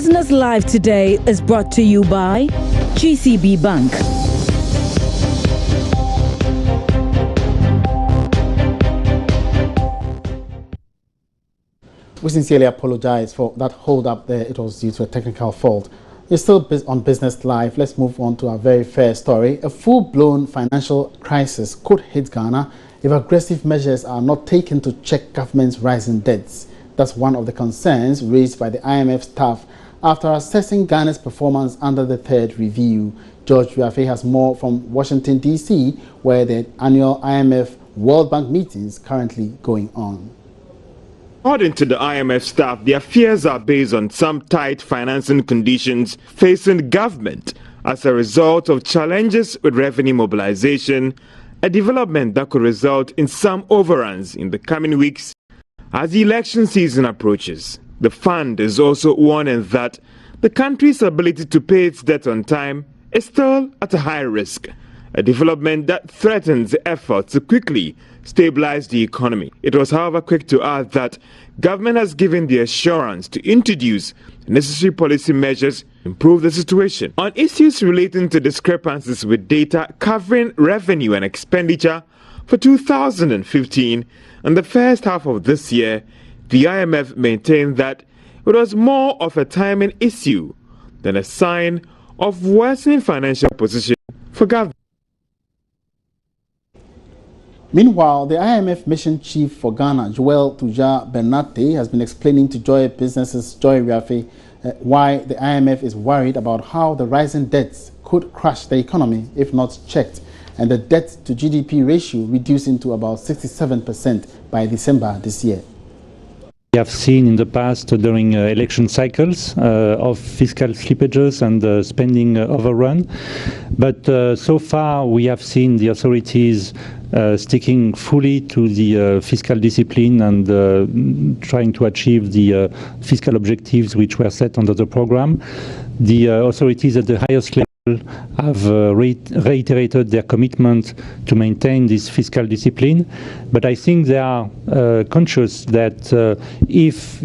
Business Live today is brought to you by GCB Bank. We sincerely apologize for that hold up there. It was due to a technical fault. You're still on Business Live. Let's move on to our very first story. A full-blown financial crisis could hit Ghana if aggressive measures are not taken to check government's rising debts. That's one of the concerns raised by the IMF staff after assessing Ghana's performance under the third review. George Wiafe has more from Washington, D.C., where the annual IMF World Bank meetings currently going on. According to the IMF staff, their fears are based on some tight financing conditions facing government as a result of challenges with revenue mobilization, a development that could result in some overruns in the coming weeks as the election season approaches. The fund is also warning that the country's ability to pay its debt on time is still at a high risk, a development that threatens the effort to quickly stabilize the economy. It was, however, quick to add that government has given the assurance to introduce necessary policy measures to improve the situation. On issues relating to discrepancies with data covering revenue and expenditure for 2015 and the first half of this year, the IMF maintained that it was more of a timing issue than a sign of worsening financial position for government. Meanwhile, the IMF Mission Chief for Ghana, Joel Tuja Bernate, has been explaining to Joy Business's Joy Wiafe why the IMF is worried about how the rising debts could crash the economy if not checked, and the debt to GDP ratio reducing to about 67% by December this year. We have seen in the past during election cycles of fiscal slippages and spending overrun, but so far we have seen the authorities sticking fully to the fiscal discipline and trying to achieve the fiscal objectives which were set under the program. The authorities at the highest level have reiterated their commitment to maintain this fiscal discipline, but I think they are conscious that if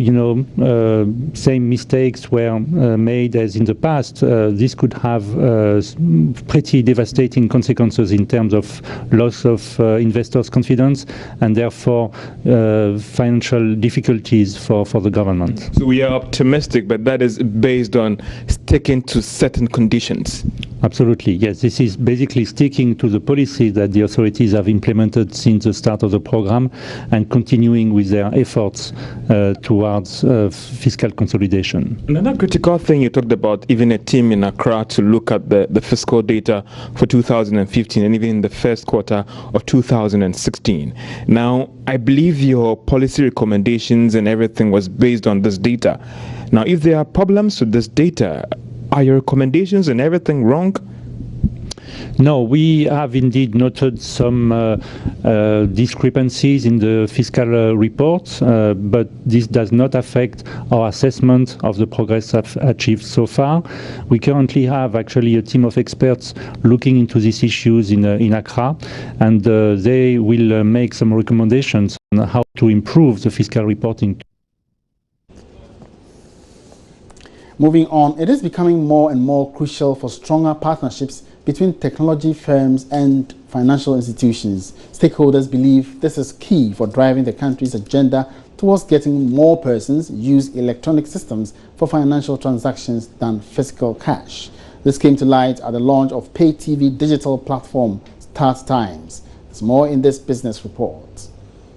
same mistakes were made as in the past, this could have pretty devastating consequences in terms of loss of investors' confidence and therefore financial difficulties for the government. So we are optimistic, but that is based on sticking to certain conditions. Absolutely, yes. This is basically sticking to the policy that the authorities have implemented since the start of the program and continuing with their efforts towards fiscal consolidation. Another critical thing you talked about, even a team in Accra to look at the fiscal data for 2015 and even the first quarter of 2016. Now, I believe your policy recommendations and everything was based on this data. Now, if there are problems with this data, are your recommendations and everything wrong? No, we have indeed noted some discrepancies in the fiscal reports, but this does not affect our assessment of the progress achieved so far. We currently have actually a team of experts looking into these issues in Accra, and they will make some recommendations on how to improve the fiscal reporting. Moving on, it is becoming more and more crucial for stronger partnerships between technology firms and financial institutions. Stakeholders believe this is key for driving the country's agenda towards getting more persons use electronic systems for financial transactions than physical cash. This came to light at the launch of pay TV digital platform Start Times. There's more in this business report.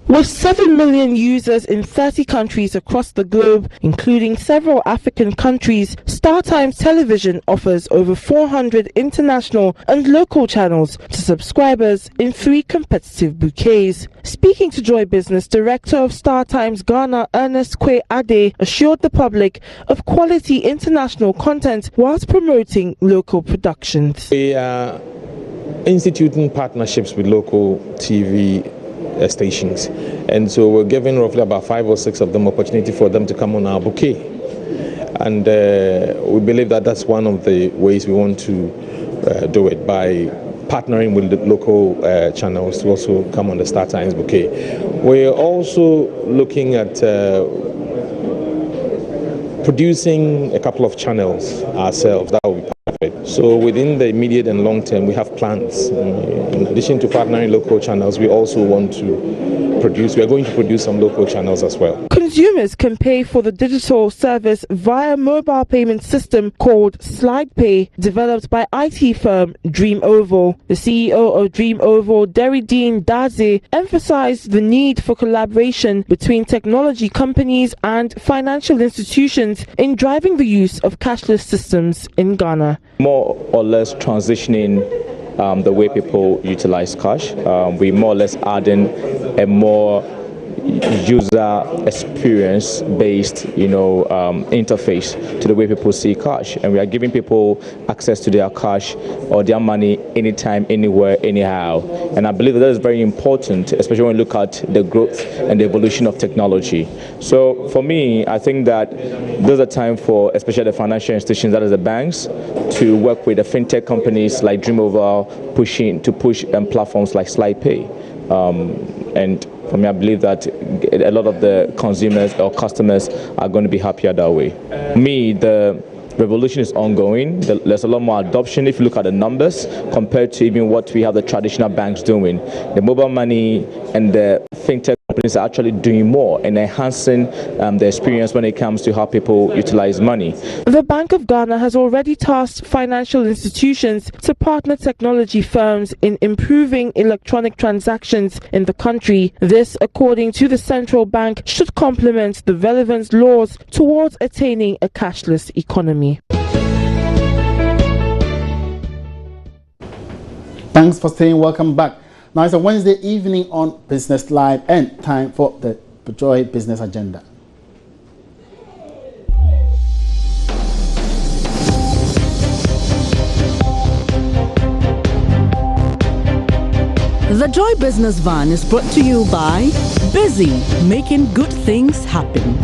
With 7 million users in 30 countries across the globe, including several African countries, StarTimes Television offers over 400 international and local channels to subscribers in 3 competitive bouquets. Speaking to Joy Business, Director of StarTimes Ghana, Ernest Kwe Ade, assured the public of quality international content whilst promoting local productions. We are instituting partnerships with local TV stations, and so we're giving roughly about 5 or 6 of them opportunity for them to come on our bouquet, and we believe that that's one of the ways we want to do it, by partnering with the local channels to also come on the StarTimes bouquet. We're also looking at producing a couple of channels ourselves, that would be perfect. So within the immediate and long term, we have plans. In addition to partnering local channels, we also want to produce, we are going to produce some local channels as well. Consumers can pay for the digital service via mobile payment system called SlidePay, developed by IT firm Dream Oval. The CEO of Dream Oval, Derideen Daze, emphasized the need for collaboration between technology companies and financial institutions in driving the use of cashless systems in Ghana. More or less transitioning the way people utilize cash. We more or less adding a more user experience based interface to the way people see cash, and we are giving people access to their cash or their money anytime, anywhere, anyhow. And I believe that is very important, especially when we look at the growth and the evolution of technology. So for me, I think that there's a time for especially the financial institutions, that is the banks, to work with the fintech companies like DreamOval to push platforms like SlidePay. And for me, I believe that a lot of the consumers or customers are going to be happier that way. The revolution is ongoing. There's a lot more adoption if you look at the numbers compared to even what we have the traditional banks doing. The mobile money and the fintech companies are actually doing more and enhancing the experience when it comes to how people utilize money. The Bank of Ghana has already tasked financial institutions to partner technology firms in improving electronic transactions in the country. This, according to the central bank, should complement the relevant laws towards attaining a cashless economy. Thanks for staying. Welcome back. Now it's a Wednesday evening on Business Live and time for the Joy Business Agenda. The Joy Business Van is brought to you by Busy, making good things happen.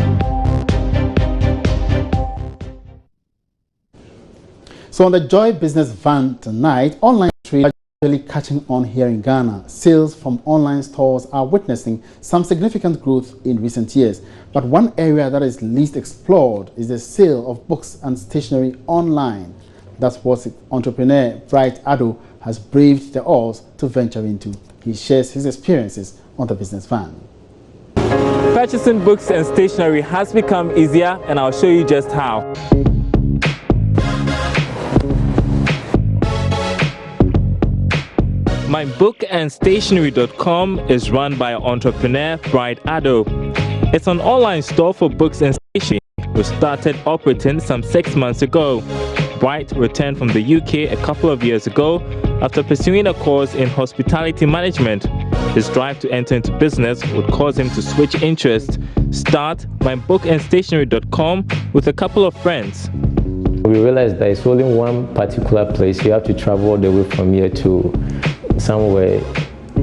So on the Joy Business Van tonight, online trade really catching on here in Ghana. Sales from online stores are witnessing some significant growth in recent years. But one area that is least explored is the sale of books and stationery online. That's what entrepreneur Bright Ado has braved the odds to venture into. He shares his experiences on the Business Van. Purchasing books and stationery has become easier, and I'll show you just how. MyBookandStationery.com is run by entrepreneur Bright Ado. It's an online store for books and stationery, which started operating some 6 months ago. Bright returned from the UK a couple of years ago after pursuing a course in hospitality management. His drive to enter into business would cause him to switch interests, start MyBookandStationery.com with a couple of friends. We realized that it's only one particular place. You have to travel all the way from here to somewhere,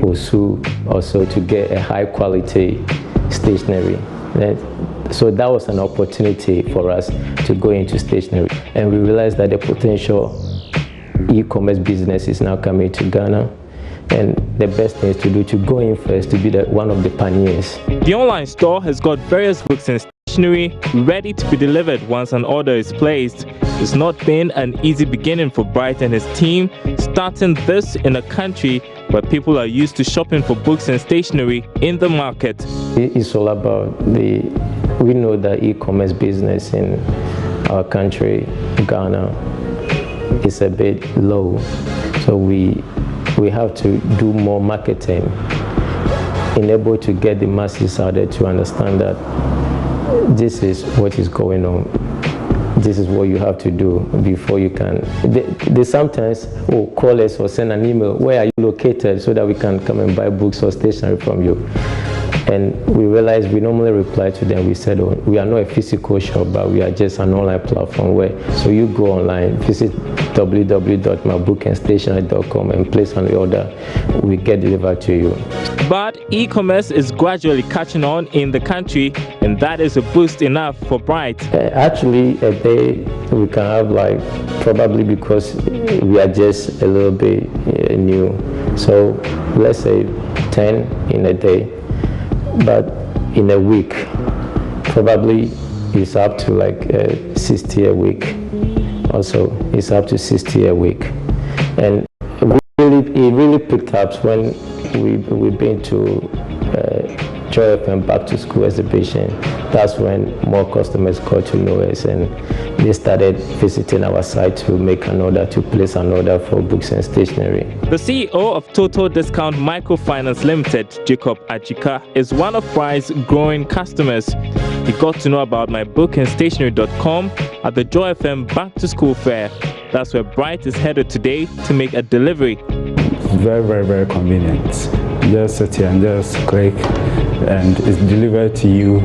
Osu, also to get a high quality stationery. So that was an opportunity for us to go into stationery. And we realized that the potential e-commerce business is now coming to Ghana. And the best thing is to do to go in first, to be one of the pioneers. The online store has got various books and stationery ready to be delivered once an order is placed. It's not been an easy beginning for Bright and his team, starting this in a country where people are used to shopping for books and stationery in the market. It's all about we know that e-commerce business in our country, Ghana, is a bit low. So we have to do more marketing, enable to get the masses out there to understand that this is what is going on. This is what you have to do before you can. They sometimes call us or send an email, where are you located, so that we can come and buy books or stationery from you. And we realized we normally reply to them. We said, we are not a physical shop, but we are just an online platform where, so you go online, visit www.mybookandstationery.com and place an order. We get delivered to you. But e-commerce is gradually catching on in the country, and that is a boost enough for Bright. Actually, a day we can have probably because we are just a little bit new. So let's say 10 in a day. But in a week, probably it's up to like 60 a week. Also, it's up to 60 a week. And it really picked up when we've been to Joy FM Back to School exhibition. That's when more customers got to know us and they started visiting our site to make an order, to place an order for books and stationery. The CEO of Total Discount Microfinance Limited, Jacob Achika, is one of Bright's growing customers. He got to know about mybookandstationery.com at the Joy FM Back to School fair. That's where Bright is headed today to make a delivery. Very, very, very convenient. Just sit here and just click and it's delivered to you.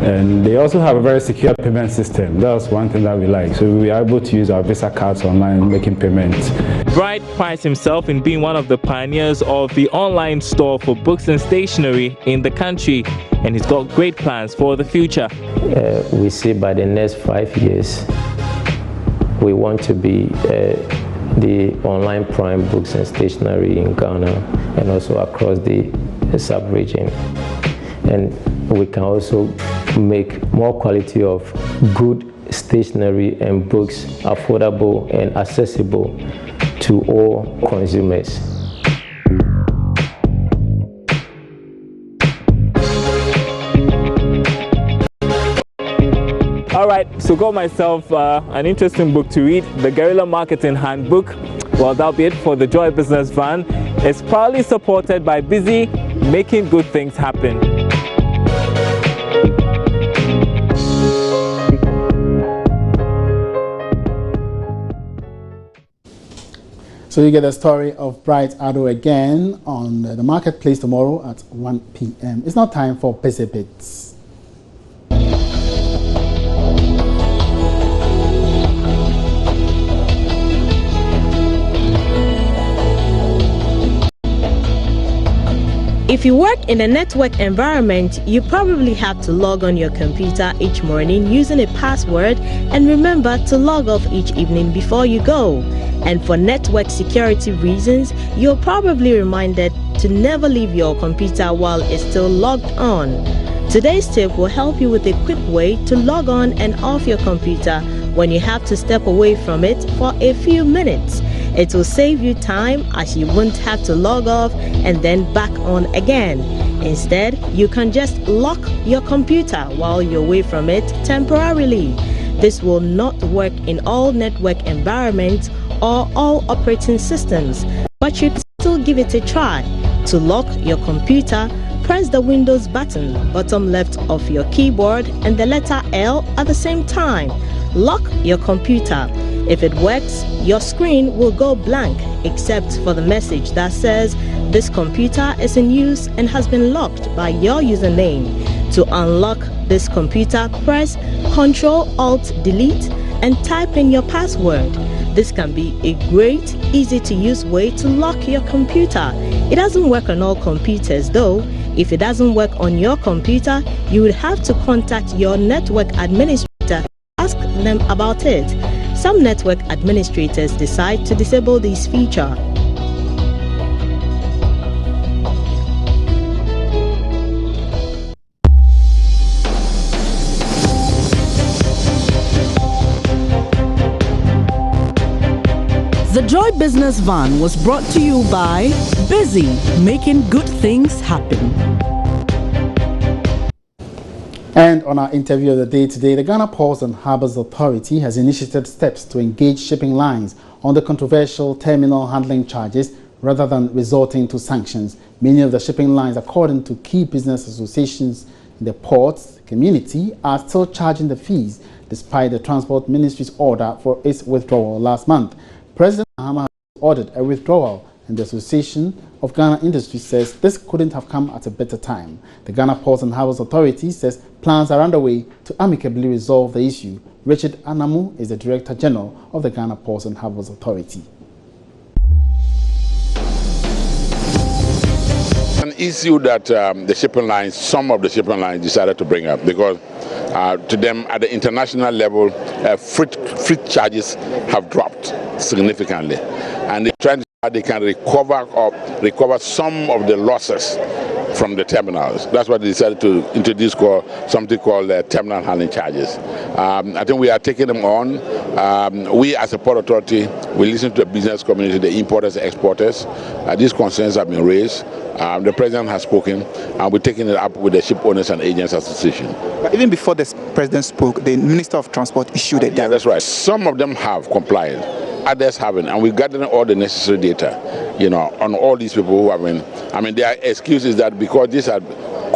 And they also have a very secure payment system. That's one thing that we like. So we are able to use our Visa cards online making payments. Bright prides himself in being one of the pioneers of the online store for books and stationery in the country, and he's got great plans for the future. We see by the next 5 years, we want to be the online prime books and stationery in Ghana and also across the sub-region. And we can also make more quality of good stationery and books affordable and accessible to all consumers. All right, so got myself an interesting book to read, the Guerrilla Marketing Handbook. Well, that'll be it for the Joy Business Van. It's proudly supported by Busy, making good things happen. So you get the story of Bright Ado again on the marketplace tomorrow at 1 p.m. It's now time for Busy Bits. If you work in a network environment, you probably have to log on your computer each morning using a password and remember to log off each evening before you go. And for network security reasons, you're probably reminded to never leave your computer while it's still logged on. Today's tip will help you with a quick way to log on and off your computer when you have to step away from it for a few minutes. It will save you time as you won't have to log off and then back on again. Instead, you can just lock your computer while you're away from it temporarily. This will not work in all network environments or all operating systems, but you'd still give it a try. To lock your computer, press the Windows button, bottom left of your keyboard, and the letter L at the same time. Lock your computer. If it works, your screen will go blank except for the message that says this computer is in use and has been locked by your username. To unlock this computer, press Ctrl-Alt-Delete and type in your password. This can be a great, easy to use way to lock your computer. It doesn't work on all computers though. If it doesn't work on your computer, you would have to contact your network administrator, ask them about it. Some network administrators decide to disable this feature. The Joy Business Van was brought to you by Busy, making good things happen. And on our interview of the day today, the Ghana Ports and Harbours Authority has initiated steps to engage shipping lines on the controversial terminal handling charges rather than resorting to sanctions. Many of the shipping lines, according to key business associations in the ports community, are still charging the fees despite the Transport Ministry's order for its withdrawal last month. President Mahama ordered a withdrawal, and the Association of Ghana Industry says this couldn't have come at a better time. The Ghana Ports and Harbours Authority says plans are underway to amicably resolve the issue. Richard Anamu is the Director General of the Ghana Ports and Harbours Authority. An issue that the shipping lines, some of the shipping lines decided to bring up because to them at the international level, freight charges have dropped significantly, and they're trying to they can recover some of the losses from the terminals. That's why they decided to introduce something called terminal handling charges. I think we are taking them on. We as a port authority, we listen to the business community, the importers, exporters. These concerns have been raised. The president has spoken, and we're taking it up with the Ship Owners and Agents Association. But even before the president spoke, the Minister of Transport issued it. Yeah, that's right. Some of them have complied, others haven't, and we're gathering all the necessary data, on all these people who have been. I mean, their excuse is that because this had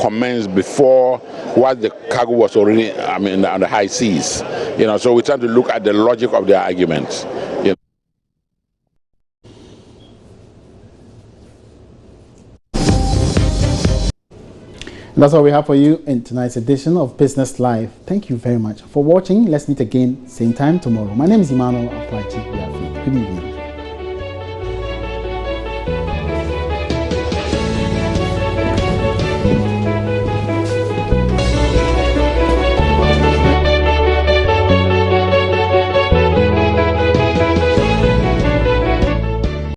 commenced before what the cargo was already, on the high seas, so we're trying to look at the logic of their arguments. That's all we have for you in tonight's edition of Business Live. Thank you very much for watching. Let's meet again same time tomorrow. My name is Emmanuel Aplachi. Good evening.